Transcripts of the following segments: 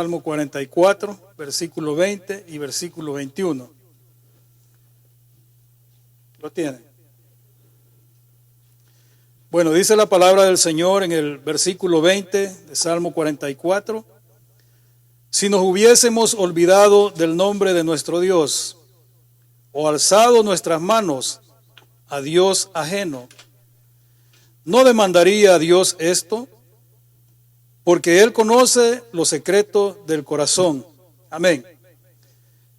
Salmo 44, versículo 20 y versículo 21. ¿Lo tienen? Bueno, dice la palabra del Señor en el versículo 20 de Salmo 44. Si nos hubiésemos olvidado del nombre de nuestro Dios, o alzado nuestras manos a Dios ajeno, ¿no demandaría a Dios esto? Porque Él conoce los secretos del corazón. Amén.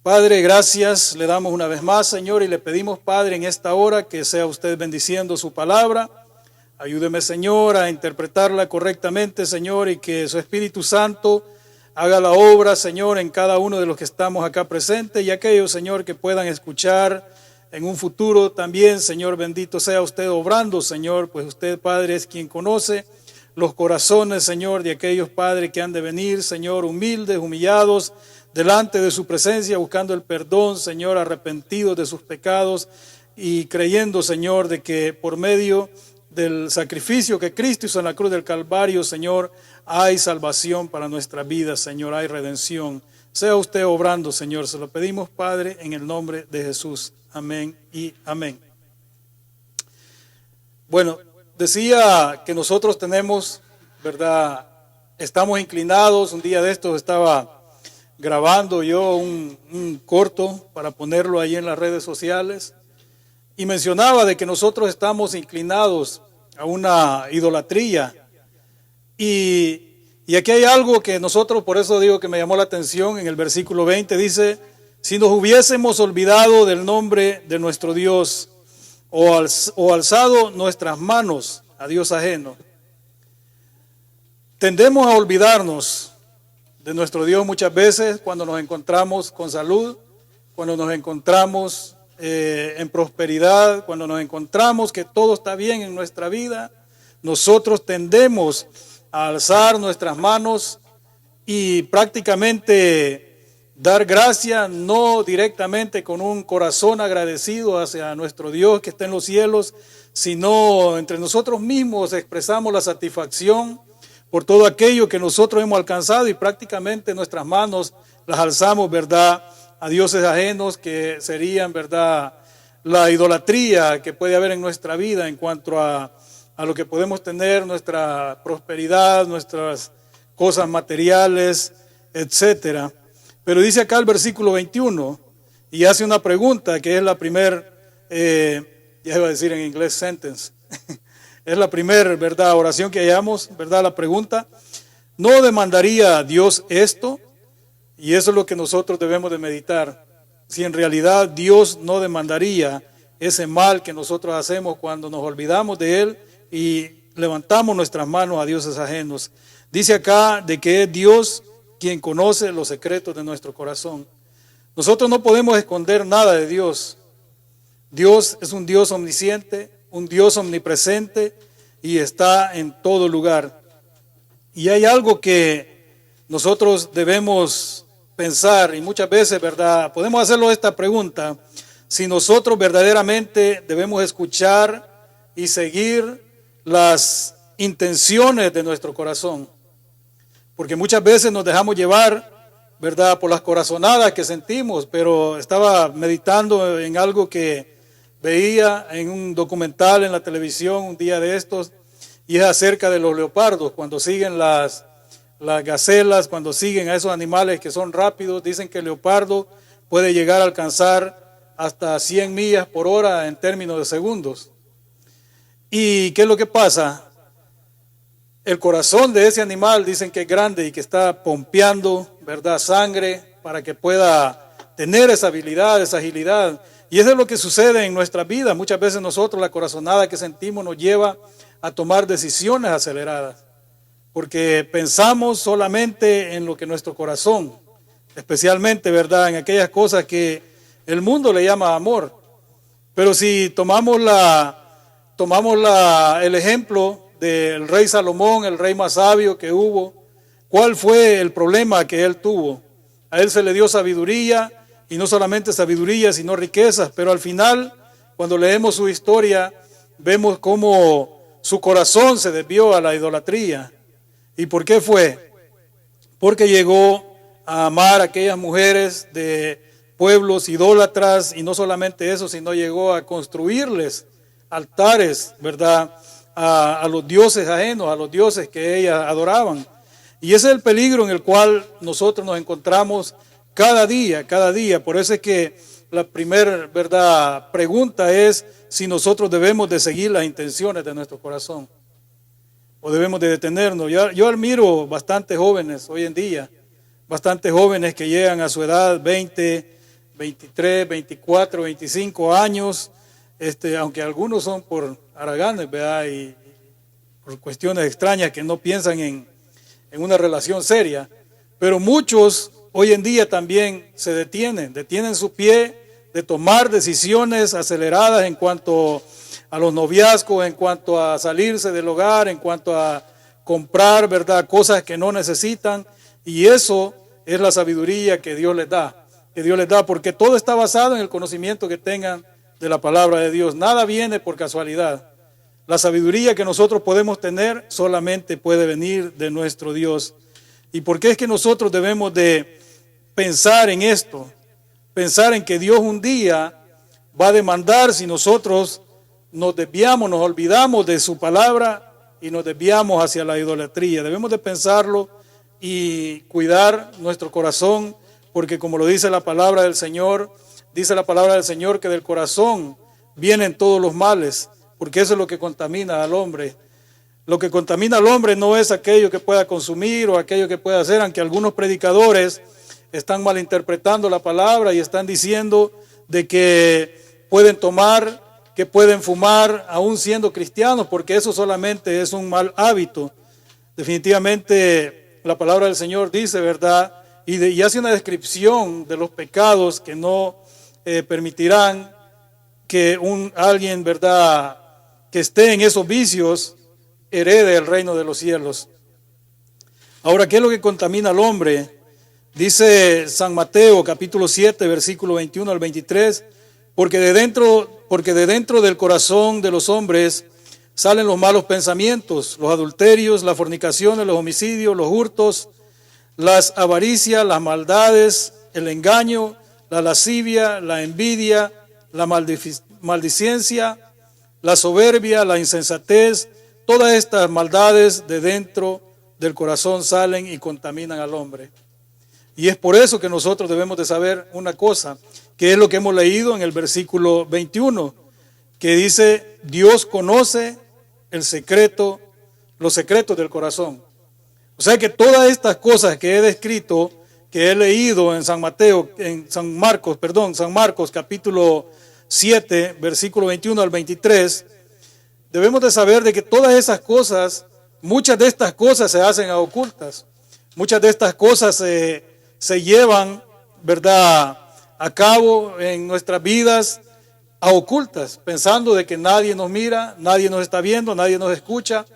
Padre, gracias, le damos una vez más, Señor, y le pedimos, Padre, en esta hora que sea usted bendiciendo su palabra. Ayúdeme, Señor, a interpretarla correctamente, Señor, y que su Espíritu Santo haga la obra, Señor, en cada uno de los que estamos acá presentes y aquellos, Señor, que puedan escuchar en un futuro también, Señor, bendito sea usted obrando, Señor, pues usted, Padre, es quien conoce los corazones, Señor, de aquellos, Padre, que han de venir, Señor, humildes, humillados, delante de su presencia, buscando el perdón, Señor, arrepentidos de sus pecados y creyendo, Señor, de que por medio del sacrificio que Cristo hizo en la cruz del Calvario, Señor, hay salvación para nuestra vida, Señor, hay redención. Sea usted obrando, Señor, se lo pedimos, Padre, en el nombre de Jesús. Amén y amén. Bueno, decía que nosotros tenemos, ¿verdad? Estamos inclinados. Un día de estos estaba grabando yo un corto para ponerlo ahí en las redes sociales y mencionaba de que nosotros estamos inclinados a una idolatría y aquí hay algo que nosotros, por eso digo que me llamó la atención en el versículo 20, dice: si nos hubiésemos olvidado del nombre de nuestro Dios o alzado nuestras manos a Dios ajeno. Tendemos a olvidarnos de nuestro Dios muchas veces cuando nos encontramos con salud, cuando nos encontramos en prosperidad, cuando nos encontramos que todo está bien en nuestra vida. Nosotros tendemos a alzar nuestras manos y prácticamente dar gracias, no directamente con un corazón agradecido hacia nuestro Dios que está en los cielos, sino entre nosotros mismos expresamos la satisfacción por todo aquello que nosotros hemos alcanzado y prácticamente nuestras manos las alzamos, ¿verdad?, a dioses ajenos, que serían, ¿verdad?, la idolatría que puede haber en nuestra vida en cuanto a lo que podemos tener, nuestra prosperidad, nuestras cosas materiales, etcétera. Pero dice acá el versículo 21 y hace una pregunta que es la primera, ya iba a decir en inglés sentence, es la primera, ¿verdad?, oración que hallamos, ¿verdad?, la pregunta: ¿no demandaría Dios esto? Y eso es lo que nosotros debemos de meditar. Si en realidad Dios no demandaría ese mal que nosotros hacemos cuando nos olvidamos de Él y levantamos nuestras manos a dioses ajenos. Dice acá de que es Dios quien conoce los secretos de nuestro corazón. Nosotros no podemos esconder nada de Dios. Dios es un Dios omnisciente, un Dios omnipresente y está en todo lugar. Y hay algo que nosotros debemos pensar, y muchas veces, ¿verdad?, podemos hacerlo esta pregunta: si nosotros verdaderamente debemos escuchar y seguir las intenciones de nuestro corazón, porque muchas veces nos dejamos llevar, ¿verdad?, por las corazonadas que sentimos. Pero estaba meditando en algo que veía en un documental en la televisión un día de estos, y es acerca de los leopardos, cuando siguen las gacelas, cuando siguen a esos animales que son rápidos. Dicen que el leopardo puede llegar a alcanzar hasta 100 millas por hora en términos de segundos. ¿Y qué es lo que pasa? El corazón de ese animal dicen que es grande y que está pompeando, ¿verdad?, sangre para que pueda tener esa habilidad, esa agilidad. Y eso es lo que sucede en nuestra vida. Muchas veces nosotros, la corazonada que sentimos nos lleva a tomar decisiones aceleradas, porque pensamos solamente en lo que nuestro corazón, especialmente, ¿verdad?, en aquellas cosas que el mundo le llama amor. Pero si tomamos el ejemplo del rey Salomón, el rey más sabio que hubo, ¿cuál fue el problema que él tuvo? A él se le dio sabiduría, y no solamente sabiduría, sino riquezas, pero al final, cuando leemos su historia, vemos cómo su corazón se desvió a la idolatría. ¿Y por qué fue? Porque llegó a amar a aquellas mujeres de pueblos idólatras, y no solamente eso, sino llegó a construirles altares, ¿verdad?, a los dioses ajenos, a los dioses que ellas adoraban. Y ese es el peligro en el cual nosotros nos encontramos cada día. Por eso es que la primera, ¿verdad?, pregunta es si nosotros debemos de seguir las intenciones de nuestro corazón o debemos de detenernos. Yo admiro bastantes jóvenes hoy en día, bastantes jóvenes que llegan a su edad 20, 23, 24, 25 años, aunque algunos son por haraganes, ¿verdad?, y por cuestiones extrañas que no piensan en una relación seria, pero muchos hoy en día también se detienen su pie de tomar decisiones aceleradas en cuanto a los noviazgos, en cuanto a salirse del hogar, en cuanto a comprar, ¿verdad?, cosas que no necesitan, y eso es la sabiduría que Dios les da, porque todo está basado en el conocimiento que tengan de la palabra de Dios. Nada viene por casualidad. La sabiduría que nosotros podemos tener solamente puede venir de nuestro Dios. ¿Y por qué es que nosotros debemos de pensar en esto? Pensar en que Dios un día va a demandar si nosotros nos desviamos, nos olvidamos de su palabra y nos desviamos hacia la idolatría. Debemos de pensarlo y cuidar nuestro corazón, porque como lo dice la palabra del Señor, que del corazón vienen todos los males, porque eso es lo que contamina al hombre. Lo que contamina al hombre no es aquello que pueda consumir o aquello que pueda hacer, aunque algunos predicadores están malinterpretando la palabra y están diciendo de que pueden tomar, que pueden fumar, aún siendo cristianos, porque eso solamente es un mal hábito. Definitivamente la palabra del Señor dice, ¿verdad?, y hace una descripción de los pecados que no permitirán que alguien, ¿verdad?, que esté en esos vicios, herede el reino de los cielos. Ahora, ¿qué es lo que contamina al hombre? Dice San Mateo, capítulo 7, versículo 21 al 23, porque de dentro del corazón de los hombres salen los malos pensamientos, los adulterios, las fornicaciones, los homicidios, los hurtos, las avaricias, las maldades, el engaño, la lascivia, la envidia, la maldicencia, la soberbia, la insensatez. Todas estas maldades de dentro del corazón salen y contaminan al hombre. Y es por eso que nosotros debemos de saber una cosa, que es lo que hemos leído en el versículo 21, que dice: Dios conoce los secretos del corazón. O sea que todas estas cosas que he descrito, que he leído en San Marcos capítulo 7, versículo 21 al 23, debemos de saber de que todas esas cosas, muchas de estas cosas se hacen a ocultas. Muchas de estas cosas se llevan, ¿verdad?, a cabo en nuestras vidas a ocultas, pensando de que nadie nos mira, nadie nos está viendo, nadie nos escucha,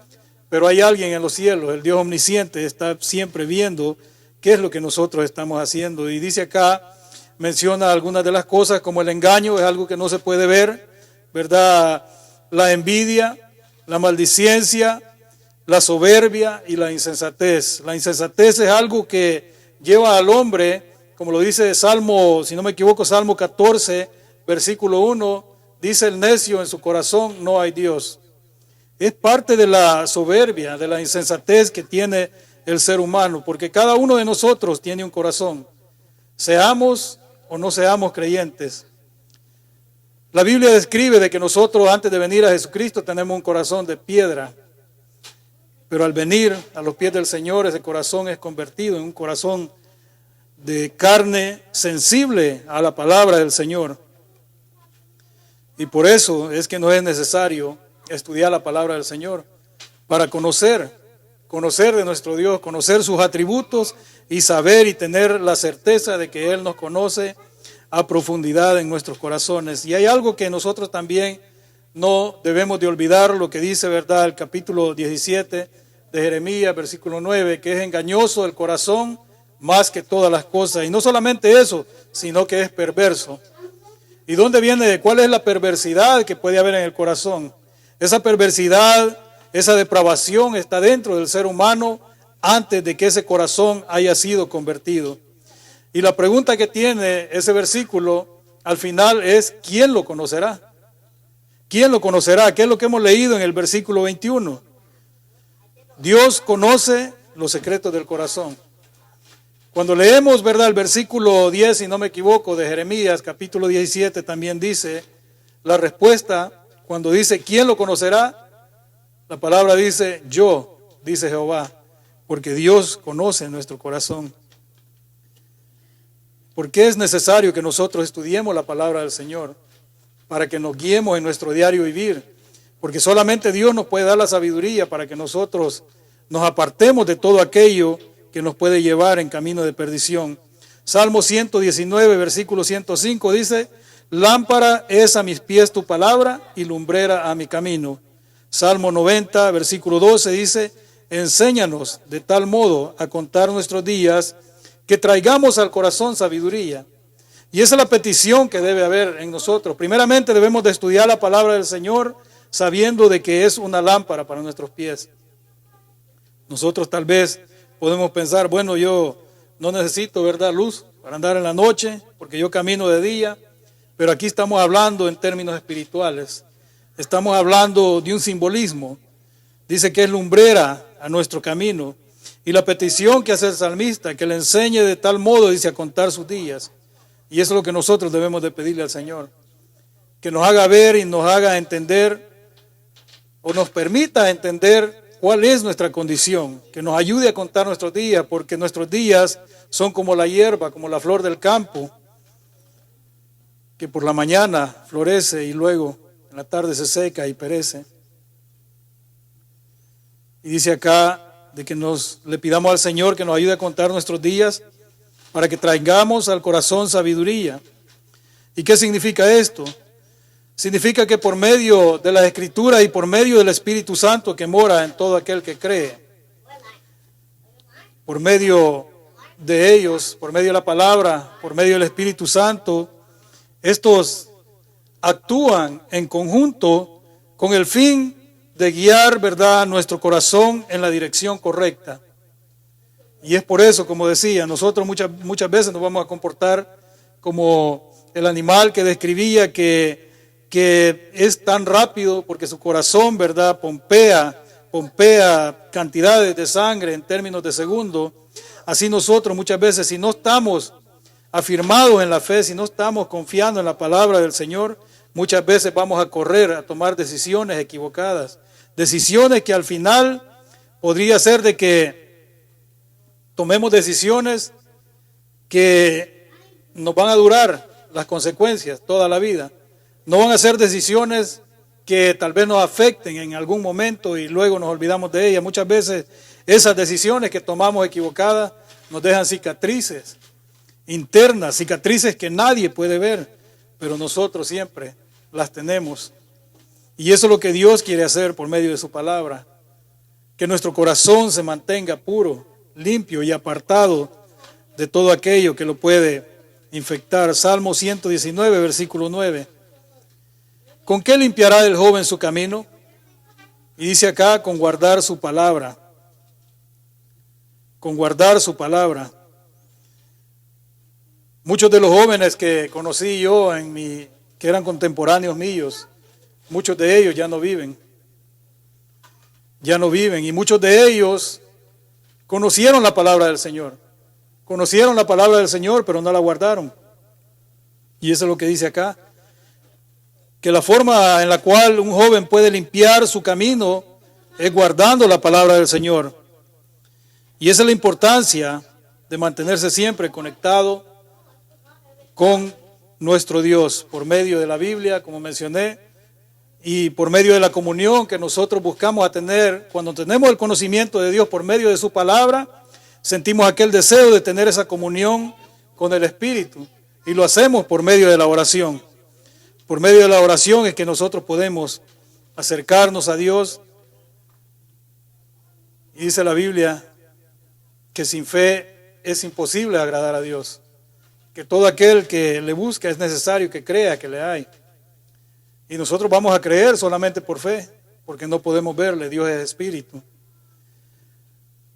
pero hay alguien en los cielos, el Dios omnisciente, está siempre viendo qué es lo que nosotros estamos haciendo. Y dice acá, menciona algunas de las cosas, como el engaño, es algo que no se puede ver, ¿verdad?, la envidia, la maldicencia, la soberbia y la insensatez. La insensatez es algo que lleva al hombre, como lo dice Salmo, si no me equivoco, Salmo 14, versículo 1, dice: el necio en su corazón no hay Dios. Es parte de la soberbia, de la insensatez que tiene el ser humano, porque cada uno de nosotros tiene un corazón, seamos o no seamos creyentes. La Biblia describe de que nosotros, antes de venir a Jesucristo, tenemos un corazón de piedra, pero al venir a los pies del Señor, ese corazón es convertido en un corazón de carne sensible a la palabra del Señor. Y por eso es que no es necesario estudiar la palabra del Señor para conocer de nuestro Dios, conocer sus atributos y saber y tener la certeza de que Él nos conoce a profundidad en nuestros corazones. Y hay algo que nosotros también no debemos de olvidar, lo que dice, ¿verdad?, el capítulo 17 de Jeremías, versículo 9, que es engañoso el corazón más que todas las cosas. Y no solamente eso, sino que es perverso. ¿Y dónde viene? ¿Cuál es la perversidad que puede haber en el corazón? Esa perversidad, esa depravación está dentro del ser humano antes de que ese corazón haya sido convertido. Y la pregunta que tiene ese versículo al final es, ¿quién lo conocerá? ¿Quién lo conocerá? ¿Qué es lo que hemos leído en el versículo 21? Dios conoce los secretos del corazón. Cuando leemos, ¿verdad?, el versículo 10, si no me equivoco, de Jeremías, capítulo 17, también dice la respuesta, cuando dice, ¿quién lo conocerá? La palabra dice, yo, dice Jehová, porque Dios conoce nuestro corazón. ¿Por qué es necesario que nosotros estudiemos la palabra del Señor? Para que nos guiemos en nuestro diario vivir. Porque solamente Dios nos puede dar la sabiduría para que nosotros nos apartemos de todo aquello que nos puede llevar en camino de perdición. Salmo 119, versículo 105 dice, lámpara es a mis pies tu palabra y lumbrera a mi camino. Salmo 90, versículo 12 dice, enséñanos de tal modo a contar nuestros días que traigamos al corazón sabiduría. Y esa es la petición que debe haber en nosotros. Primeramente debemos de estudiar la palabra del Señor sabiendo de que es una lámpara para nuestros pies. Nosotros tal vez podemos pensar, bueno, yo no necesito, ¿verdad?, luz para andar en la noche porque yo camino de día, pero aquí estamos hablando en términos espirituales. Estamos hablando de un simbolismo. Dice que es lumbrera a nuestro camino. Y la petición que hace el salmista, que le enseñe de tal modo, dice, a contar sus días. Y eso es lo que nosotros debemos de pedirle al Señor. Que nos haga ver y nos haga entender, o nos permita entender cuál es nuestra condición. Que nos ayude a contar nuestros días, porque nuestros días son como la hierba, como la flor del campo, que por la mañana florece y luego en la tarde se seca y perece. Y dice acá de que le pidamos al Señor que nos ayude a contar nuestros días para que traigamos al corazón sabiduría. ¿Y qué significa esto? Significa que por medio de las Escrituras y por medio del Espíritu Santo que mora en todo aquel que cree, por medio de ellos, por medio de la palabra, por medio del Espíritu Santo, estos actúan en conjunto con el fin de guiar, ¿verdad?, nuestro corazón en la dirección correcta. Y es por eso, como decía, nosotros muchas veces nos vamos a comportar como el animal que describía que es tan rápido porque su corazón, ¿verdad?, pompea cantidades de sangre en términos de segundos. Así nosotros muchas veces, si no estamos afirmados en la fe, si no estamos confiando en la palabra del Señor, muchas veces vamos a correr a tomar decisiones equivocadas. Decisiones que al final podría ser de que tomemos decisiones que nos van a durar las consecuencias toda la vida. No van a ser decisiones que tal vez nos afecten en algún momento y luego nos olvidamos de ellas. Muchas veces esas decisiones que tomamos equivocadas nos dejan cicatrices internas, cicatrices que nadie puede ver, pero nosotros siempre las tenemos. Y eso es lo que Dios quiere hacer por medio de su palabra, que nuestro corazón se mantenga puro, limpio y apartado de todo aquello que lo puede infectar. Salmo 119, versículo 9. ¿Con qué limpiará el joven su camino? Y dice acá, con guardar su palabra. Con guardar su palabra. Muchos de los jóvenes que conocí yo que eran contemporáneos míos, muchos de ellos ya no viven. Ya no viven. Y muchos de ellos conocieron la palabra del Señor. Conocieron la palabra del Señor, pero no la guardaron. Y eso es lo que dice acá. Que la forma en la cual un joven puede limpiar su camino es guardando la palabra del Señor. Y esa es la importancia de mantenerse siempre conectado con nuestro Dios por medio de la Biblia, como mencioné, y por medio de la comunión que nosotros buscamos a tener. Cuando tenemos el conocimiento de Dios por medio de su palabra, sentimos aquel deseo de tener esa comunión con el Espíritu y lo hacemos por medio de la oración. Por medio de la oración es que nosotros podemos acercarnos a Dios. Y dice la Biblia que sin fe es imposible agradar a Dios. Que todo aquel que le busca es necesario que crea que le hay. Y nosotros vamos a creer solamente por fe, porque no podemos verle. Dios es espíritu.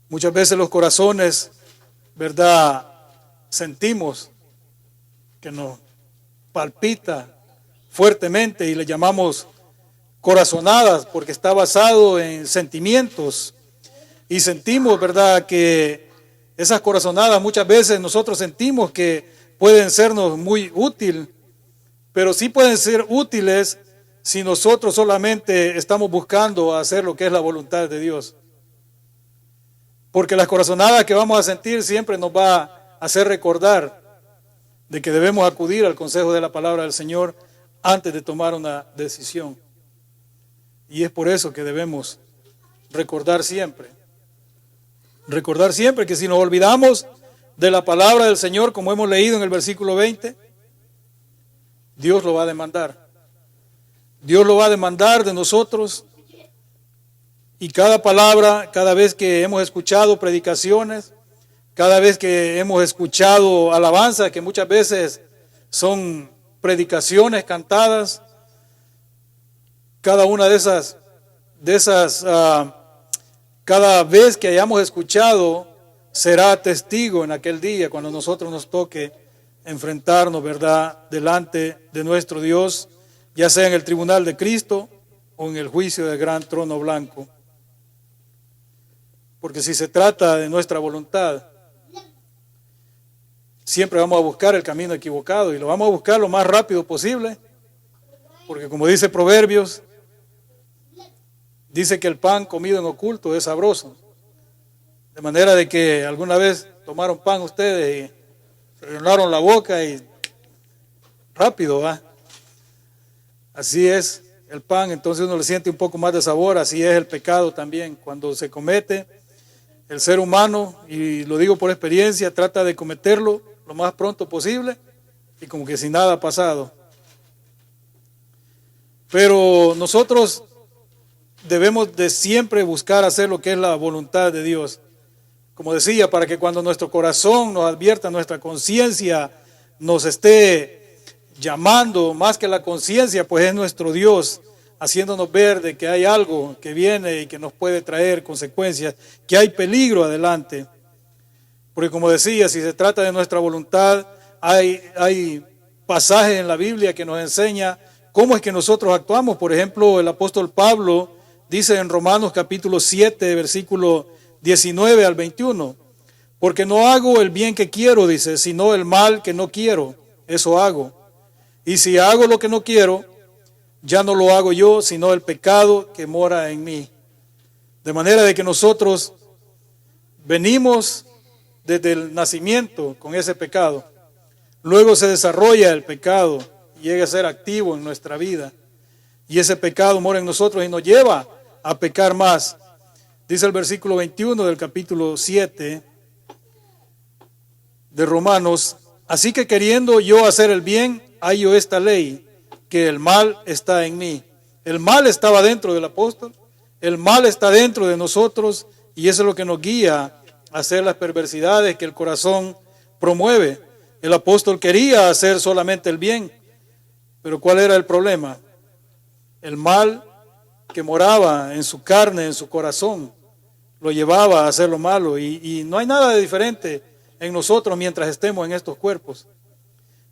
Muchas veces los corazones, ¿verdad?, sentimos que nos palpita fuertemente y le llamamos corazonadas porque está basado en sentimientos y sentimos, ¿verdad?, que esas corazonadas muchas veces nosotros sentimos que pueden sernos muy útiles, pero sí pueden ser útiles si nosotros solamente estamos buscando hacer lo que es la voluntad de Dios. Porque las corazonadas que vamos a sentir siempre nos va a hacer recordar de que debemos acudir al consejo de la palabra del Señor antes de tomar una decisión. Y es por eso que debemos recordar siempre que si nos olvidamos de la palabra del Señor, como hemos leído en el versículo 20, Dios lo va a demandar. Dios lo va a demandar de nosotros. Y cada palabra, cada vez que hemos escuchado predicaciones, cada vez que hemos escuchado alabanzas, que muchas veces son predicaciones cantadas, cada una de esas, cada vez que hayamos escuchado, será testigo en aquel día cuando nosotros nos toque enfrentarnos, ¿verdad?, delante de nuestro Dios, ya sea en el tribunal de Cristo o en el juicio del gran trono blanco. Porque si se trata de nuestra voluntad, siempre vamos a buscar el camino equivocado y lo vamos a buscar lo más rápido posible, porque como dice Proverbios, dice que el pan comido en oculto es sabroso. De manera de que alguna vez tomaron pan ustedes y se llenaron la boca y rápido, ¿va? Así es el pan, entonces uno le siente un poco más de sabor. Así es el pecado también. Cuando se comete, el ser humano, y lo digo por experiencia, trata de cometerlo lo más pronto posible y como que sin nada ha pasado. Pero nosotros debemos de siempre buscar hacer lo que es la voluntad de Dios. Como decía, para que cuando nuestro corazón nos advierta, nuestra conciencia nos esté llamando, más que la conciencia, pues es nuestro Dios, haciéndonos ver de que hay algo que viene y que nos puede traer consecuencias, que hay peligro adelante. Porque como decía, si se trata de nuestra voluntad, hay pasajes en la Biblia que nos enseña cómo es que nosotros actuamos. Por ejemplo, el apóstol Pablo dice en Romanos capítulo 7, versículo 19 al 21, porque no hago el bien que quiero, dice, sino el mal que no quiero, eso hago. Y si hago lo que no quiero, ya no lo hago yo, sino el pecado que mora en mí. De manera de que nosotros venimos desde el nacimiento con ese pecado. Luego se desarrolla el pecado y llega a ser activo en nuestra vida. Y ese pecado mora en nosotros y nos lleva a pecar más. Dice el versículo 21 del capítulo 7 de Romanos: así que queriendo yo hacer el bien, hallo esta ley, que el mal está en mí. El mal estaba dentro del apóstol, el mal está dentro de nosotros, y eso es lo que nos guía a hacer las perversidades que el corazón promueve. El apóstol quería hacer solamente el bien, pero ¿cuál era el problema? El mal que moraba en su carne, en su corazón, lo llevaba a hacer lo malo, y no hay nada de diferente en nosotros mientras estemos en estos cuerpos.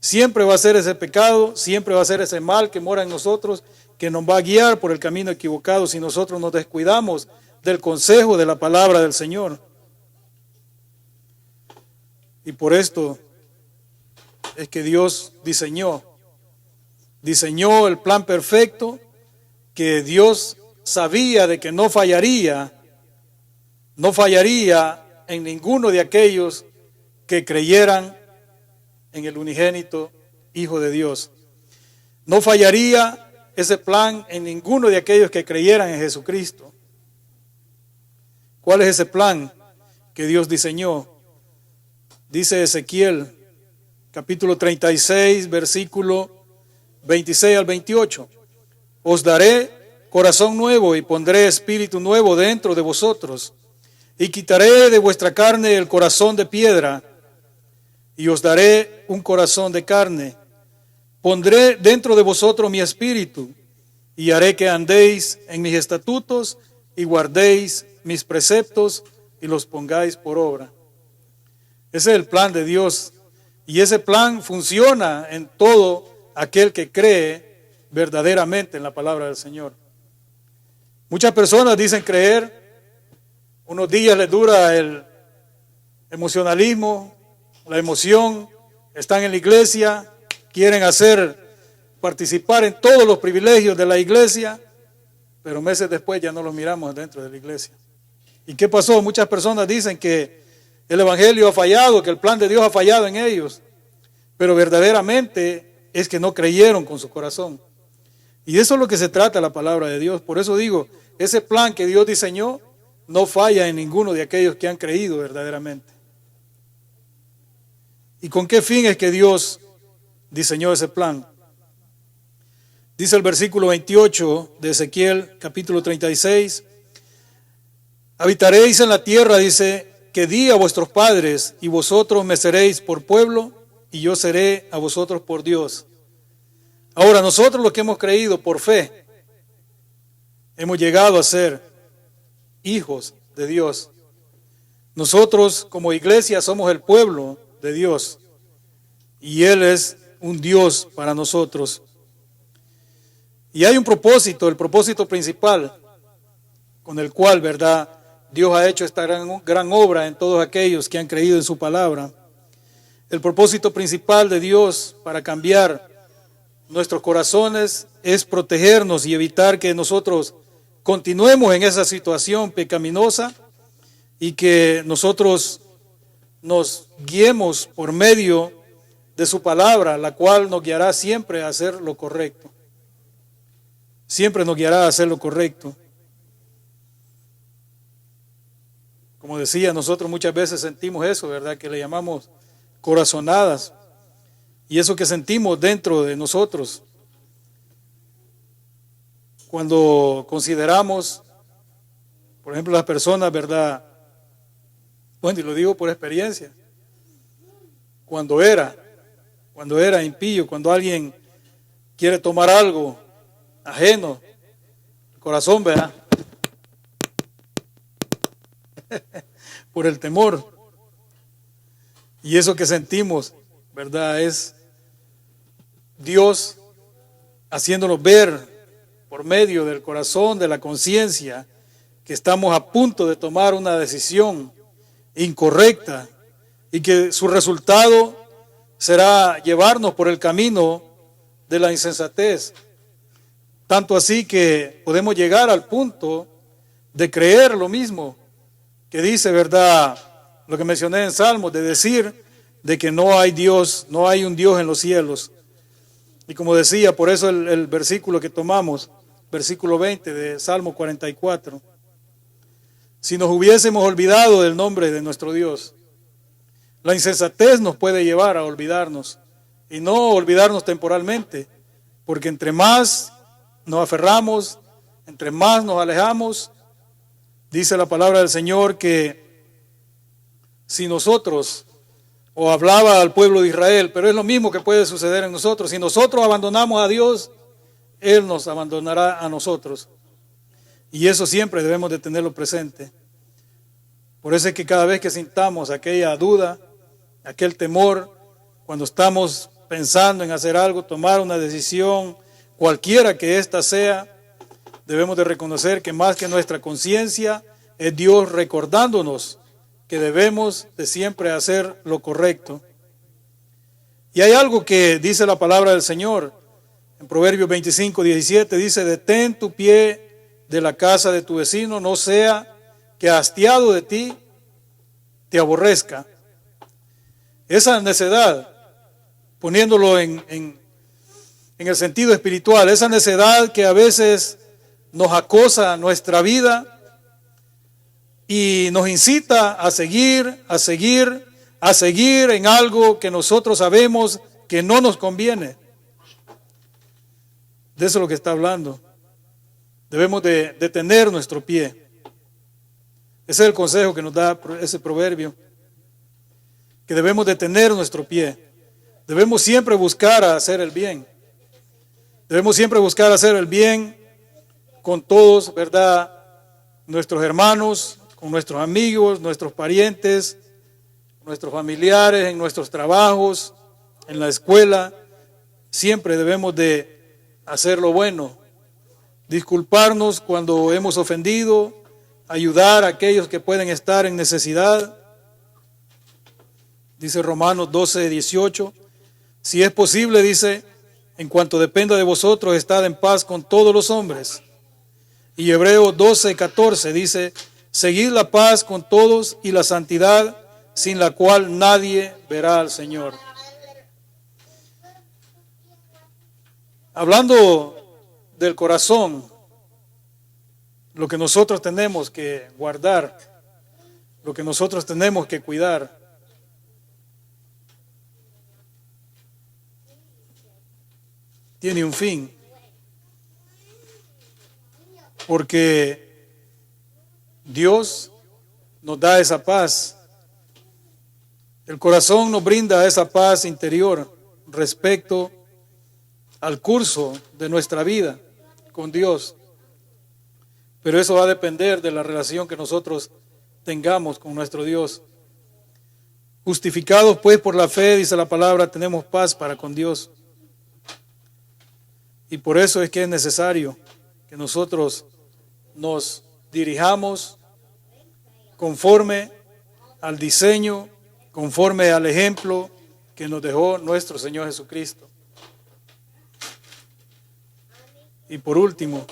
Siempre va a ser ese pecado, siempre va a ser ese mal que mora en nosotros, que nos va a guiar por el camino equivocado si nosotros nos descuidamos del consejo de la palabra del Señor. Y por esto es que Dios diseñó el plan perfecto, que Dios sabía de que no fallaría en ninguno de aquellos que creyeran en el unigénito Hijo de Dios. No fallaría ese plan en ninguno de aquellos que creyeran en Jesucristo. ¿Cuál es ese plan que Dios diseñó? Dice Ezequiel, capítulo 36, versículo 26 al 28. Os daré corazón nuevo y pondré espíritu nuevo dentro de vosotros, y quitaré de vuestra carne el corazón de piedra, y os daré un corazón de carne. Pondré dentro de vosotros mi espíritu, y haré que andéis en mis estatutos, y guardéis mis preceptos, y los pongáis por obra. Ese es el plan de Dios Y ese plan funciona en todo aquel que cree verdaderamente en la palabra del Señor. Muchas personas dicen creer, unos días les dura el emocionalismo, la emoción, están en la iglesia, quieren participar en todos los privilegios de la iglesia, pero meses después ya no los miramos dentro de la iglesia. ¿Y qué pasó? Muchas personas dicen que el evangelio ha fallado, que el plan de Dios ha fallado en ellos, pero verdaderamente es que no creyeron con su corazón. Y eso es lo que se trata la palabra de Dios. Por eso digo, ese plan que Dios diseñó no falla en ninguno de aquellos que han creído verdaderamente. ¿Y con qué fin es que Dios diseñó ese plan? Dice el versículo 28 de Ezequiel, capítulo 36, habitaréis en la tierra, dice, que di a vuestros padres, y vosotros me seréis por pueblo, y yo seré a vosotros por Dios. Ahora, nosotros los que hemos creído por fe, hemos llegado a ser hijos de Dios. Nosotros como iglesia somos el pueblo de Dios, y Él es un Dios para nosotros. Y hay un propósito, el propósito principal, con el cual, ¿verdad?, Dios ha hecho esta gran obra en todos aquellos que han creído en su palabra. El propósito principal de Dios para cambiar nuestros corazones es protegernos y evitar que nosotros continuemos en esa situación pecaminosa y que nosotros nos guiemos por medio de su palabra, la cual nos guiará siempre a hacer lo correcto. Siempre nos guiará a hacer lo correcto. Como decía, nosotros muchas veces sentimos eso, ¿verdad? Que le llamamos corazonadas. Y eso que sentimos dentro de nosotros. Cuando consideramos, por ejemplo, las personas, ¿verdad? Bueno, y lo digo por experiencia. Cuando era impío, cuando alguien quiere tomar algo ajeno, el corazón, ¿verdad? Por el temor. Y eso que sentimos, ¿verdad? Es Dios haciéndonos ver por medio del corazón, de la conciencia, que estamos a punto de tomar una decisión incorrecta y que su resultado será llevarnos por el camino de la insensatez. Tanto así que podemos llegar al punto de creer lo mismo que dice, ¿verdad?, lo que mencioné en Salmos, de decir de que no hay Dios, no hay un Dios en los cielos. Y como decía, por eso el versículo que tomamos, versículo 20 de Salmo 44, si nos hubiésemos olvidado del nombre de nuestro Dios, la insensatez nos puede llevar a olvidarnos, y no olvidarnos temporalmente, porque entre más nos aferramos, entre más nos alejamos, dice la palabra del Señor que si nosotros, o hablaba al pueblo de Israel, pero es lo mismo que puede suceder en nosotros, si nosotros abandonamos a Dios, Él nos abandonará a nosotros. Y eso siempre debemos de tenerlo presente. Por eso es que cada vez que sintamos aquella duda, aquel temor, cuando estamos pensando en hacer algo, tomar una decisión, cualquiera que ésta sea, debemos de reconocer que más que nuestra conciencia es Dios recordándonos que debemos de siempre hacer lo correcto. Y hay algo que dice la palabra del Señor, en Proverbios 25:17, dice, detén tu pie de la casa de tu vecino, no sea que hastiado de ti te aborrezca. Esa necedad, poniéndolo en el sentido espiritual, esa necedad que a veces nos acosa nuestra vida y nos incita a seguir en algo que nosotros sabemos que no nos conviene. De eso es lo que está hablando. Debemos de detener nuestro pie. Ese es el consejo que nos da ese proverbio, que debemos detener nuestro pie. Debemos siempre buscar hacer el bien. Debemos siempre buscar hacer el bien con todos, ¿verdad? Nuestros hermanos, con nuestros amigos, nuestros parientes, nuestros familiares, en nuestros trabajos, en la escuela. Siempre debemos de hacer lo bueno, disculparnos cuando hemos ofendido, ayudar a aquellos que pueden estar en necesidad. Dice Romanos 12:18, si es posible, dice, en cuanto dependa de vosotros, estad en paz con todos los hombres. Y Hebreos 12:14 dice, seguid la paz con todos y la santidad, sin la cual nadie verá al Señor. Hablando del corazón, lo que nosotros tenemos que guardar, lo que nosotros tenemos que cuidar, tiene un fin, porque Dios nos da esa paz. El corazón nos brinda esa paz interior respecto al curso de nuestra vida con Dios. Pero eso va a depender de la relación que nosotros tengamos con nuestro Dios. Justificados pues por la fe, dice la palabra, tenemos paz para con Dios. Y por eso es que es necesario que nosotros nos dirijamos conforme al diseño, conforme al ejemplo que nos dejó nuestro Señor Jesucristo. Y por último,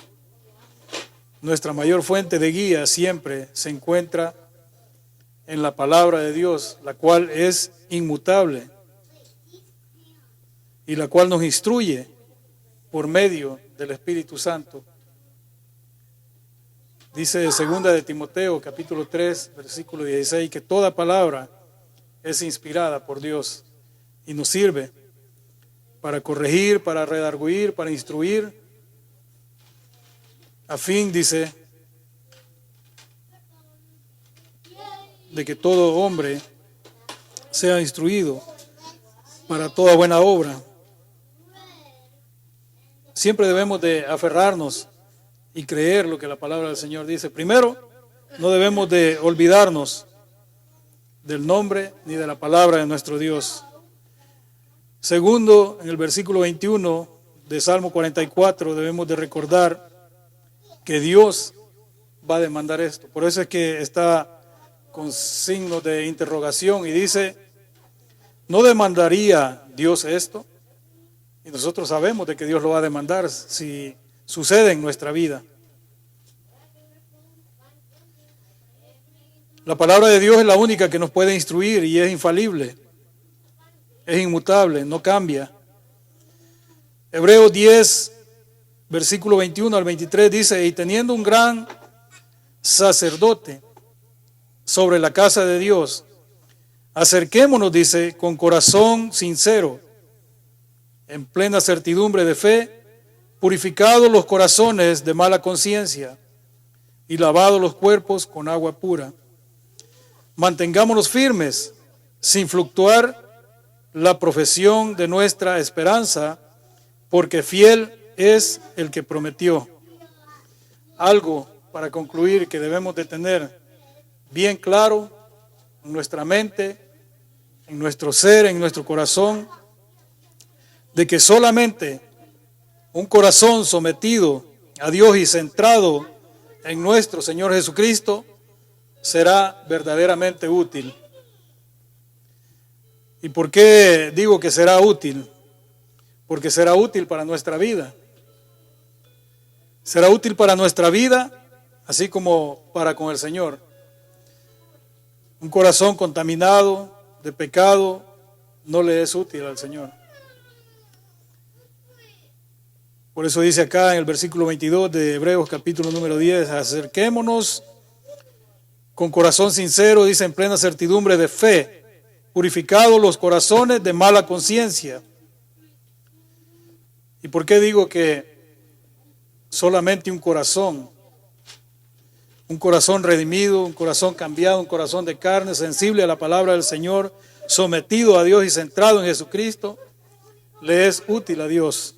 nuestra mayor fuente de guía siempre se encuentra en la palabra de Dios, la cual es inmutable y la cual nos instruye por medio del Espíritu Santo. Dice 2 de Timoteo, capítulo 3, versículo 16, que toda palabra es inspirada por Dios y nos sirve para corregir, para redarguir, para instruir, a fin, dice, de que todo hombre sea instruido para toda buena obra. Siempre debemos de aferrarnos y creer lo que la palabra del Señor dice. Primero, no debemos de olvidarnos del nombre ni de la palabra de nuestro Dios. Segundo, en el versículo 21 de Salmo 44 debemos de recordar que Dios va a demandar esto. Por eso es que está con signos de interrogación y dice, ¿no demandaría Dios esto? Y nosotros sabemos de que Dios lo va a demandar si sucede en nuestra vida. La palabra de Dios es la única que nos puede instruir y es infalible, es inmutable, no cambia. Hebreos 10, versículo 21 al 23 dice, y teniendo un gran sacerdote sobre la casa de Dios, acerquémonos, dice, con corazón sincero, en plena certidumbre de fe, purificados los corazones de mala conciencia y lavados los cuerpos con agua pura. Mantengámonos firmes, sin fluctuar la profesión de nuestra esperanza, porque fiel es el que prometió. Algo para concluir que debemos de tener bien claro en nuestra mente, en nuestro ser, en nuestro corazón, de que solamente un corazón sometido a Dios y centrado en nuestro Señor Jesucristo será verdaderamente útil. ¿Y por qué digo que será útil? Porque será útil para nuestra vida. Será útil para nuestra vida, así como para con el Señor. Un corazón contaminado de pecado no le es útil al Señor. Por eso dice acá en el versículo 22 de Hebreos capítulo número 10, acerquémonos con corazón sincero, dice, en plena certidumbre de fe, purificados los corazones de mala conciencia. ¿Y por qué digo que solamente un corazón redimido, un corazón cambiado, un corazón de carne, sensible a la palabra del Señor, sometido a Dios y centrado en Jesucristo, le es útil a Dios?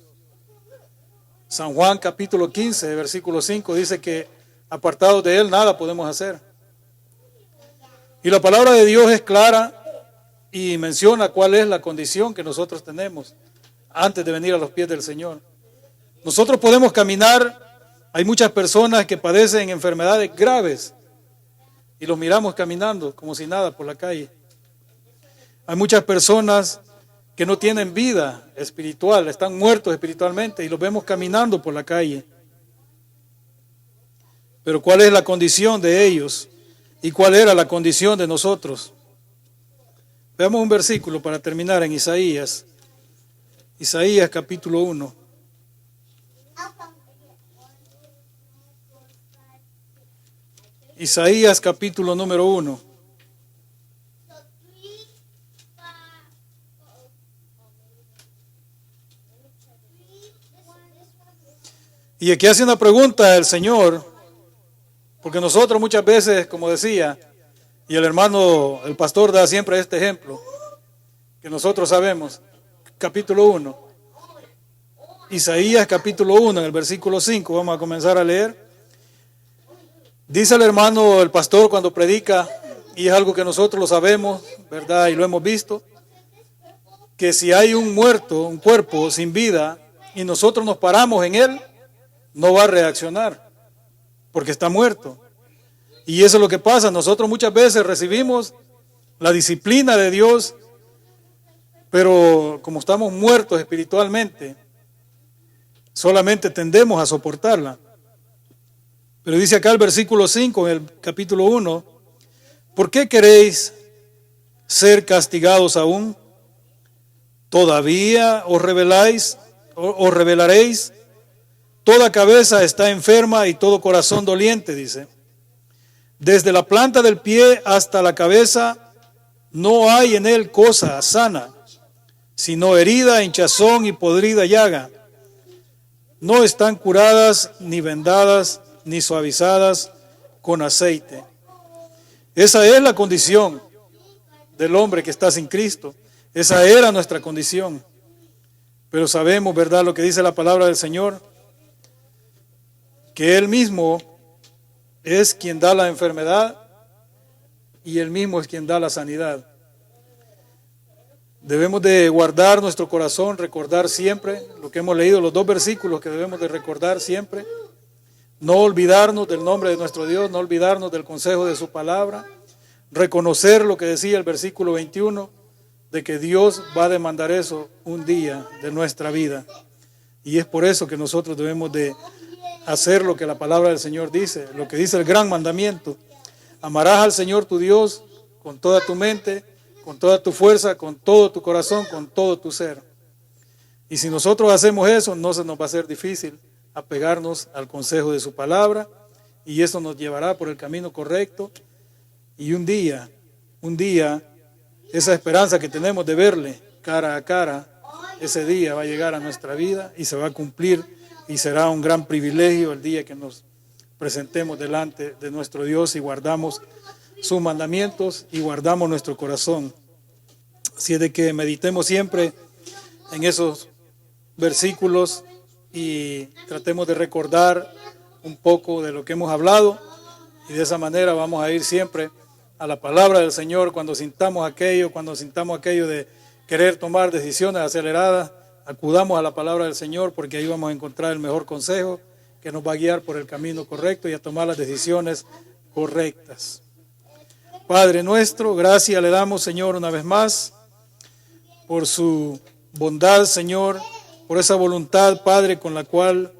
San Juan capítulo 15, versículo 5 dice que apartados de Él nada podemos hacer. Y la palabra de Dios es clara y menciona cuál es la condición que nosotros tenemos antes de venir a los pies del Señor. Nosotros podemos caminar, hay muchas personas que padecen enfermedades graves y los miramos caminando como si nada por la calle. Hay muchas personas que no tienen vida espiritual, están muertos espiritualmente y los vemos caminando por la calle. Pero ¿cuál es la condición de ellos? ¿Y cuál era la condición de nosotros? Veamos un versículo para terminar en Isaías. Isaías capítulo 1. Isaías capítulo número 1. Y aquí hace una pregunta el Señor, porque nosotros muchas veces, como decía, y el hermano, el pastor da siempre este ejemplo, que nosotros sabemos, capítulo 1, Isaías capítulo 1, en el versículo 5, vamos a comenzar a leer. Dice el hermano, el pastor, cuando predica, y es algo que nosotros lo sabemos, ¿verdad? Y lo hemos visto, que si hay un muerto, un cuerpo sin vida, y nosotros nos paramos en él, no va a reaccionar, porque está muerto. Y eso es lo que pasa. Nosotros muchas veces recibimos la disciplina de Dios, pero como estamos muertos espiritualmente, solamente tendemos a soportarla. Pero dice acá el versículo 5, en el capítulo 1, ¿por qué queréis ser castigados aún? ¿Todavía os rebelaréis? Toda cabeza está enferma y todo corazón doliente, dice. Desde la planta del pie hasta la cabeza no hay en él cosa sana, sino herida, hinchazón y podrida llaga. No están curadas, ni vendadas, ni suavizadas con aceite. Esa es la condición del hombre que está sin Cristo. Esa era nuestra condición. Pero sabemos, ¿verdad?, lo que dice la palabra del Señor, que Él mismo es quien da la enfermedad y Él mismo es quien da la sanidad. Debemos de guardar nuestro corazón, recordar siempre lo que hemos leído, los dos versículos que debemos de recordar siempre. No olvidarnos del nombre de nuestro Dios, no olvidarnos del consejo de su palabra, reconocer lo que decía el versículo 21, de que Dios va a demandar eso un día de nuestra vida. Y es por eso que nosotros debemos de hacer lo que la palabra del Señor dice, lo que dice el gran mandamiento. Amarás al Señor tu Dios con toda tu mente, con toda tu fuerza, con todo tu corazón, con todo tu ser. Y si nosotros hacemos eso, no se nos va a hacer difícil apegarnos al consejo de su palabra, y eso nos llevará por el camino correcto. Y un día, esa esperanza que tenemos de verle cara a cara, ese día va a llegar a nuestra vida y se va a cumplir. Y será un gran privilegio el día que nos presentemos delante de nuestro Dios y guardamos sus mandamientos y guardamos nuestro corazón. Así es de que meditemos siempre en esos versículos y tratemos de recordar un poco de lo que hemos hablado, y de esa manera vamos a ir siempre a la palabra del Señor cuando sintamos aquello de querer tomar decisiones aceleradas. Acudamos a la palabra del Señor, porque ahí vamos a encontrar el mejor consejo que nos va a guiar por el camino correcto y a tomar las decisiones correctas. Padre nuestro, gracias le damos, Señor, una vez más por su bondad, Señor, por esa voluntad, Padre, con la cual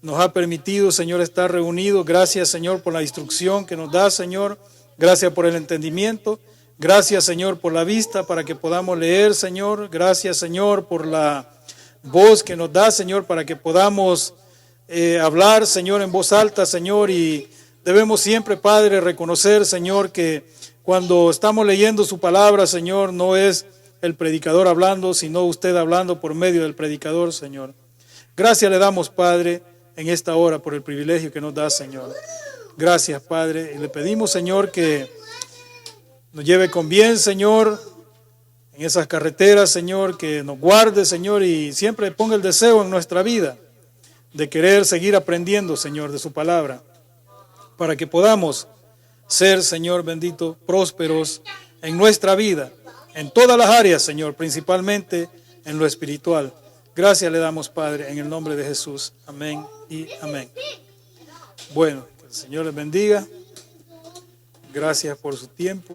nos ha permitido, Señor, estar reunidos. Gracias, Señor, por la instrucción que nos da, Señor. Gracias por el entendimiento. Gracias, Señor, por la vista para que podamos leer, Señor. Gracias, Señor, por la voz que nos da, Señor, para que podamos hablar, Señor, en voz alta, Señor. Y debemos siempre, Padre, reconocer, Señor, que cuando estamos leyendo su palabra, Señor, no es el predicador hablando, sino usted hablando por medio del predicador, Señor. Gracias le damos, Padre, en esta hora por el privilegio que nos da, Señor. Gracias, Padre. Y le pedimos, Señor, que nos lleve con bien, Señor, en esas carreteras, Señor, que nos guarde, Señor, y siempre ponga el deseo en nuestra vida de querer seguir aprendiendo, Señor, de su palabra, para que podamos ser, Señor bendito, prósperos en nuestra vida en todas las áreas, Señor, principalmente en lo espiritual. Gracias le damos, Padre, en el nombre de Jesús. Amén y amén. Bueno, que el Señor les bendiga. Gracias por su tiempo.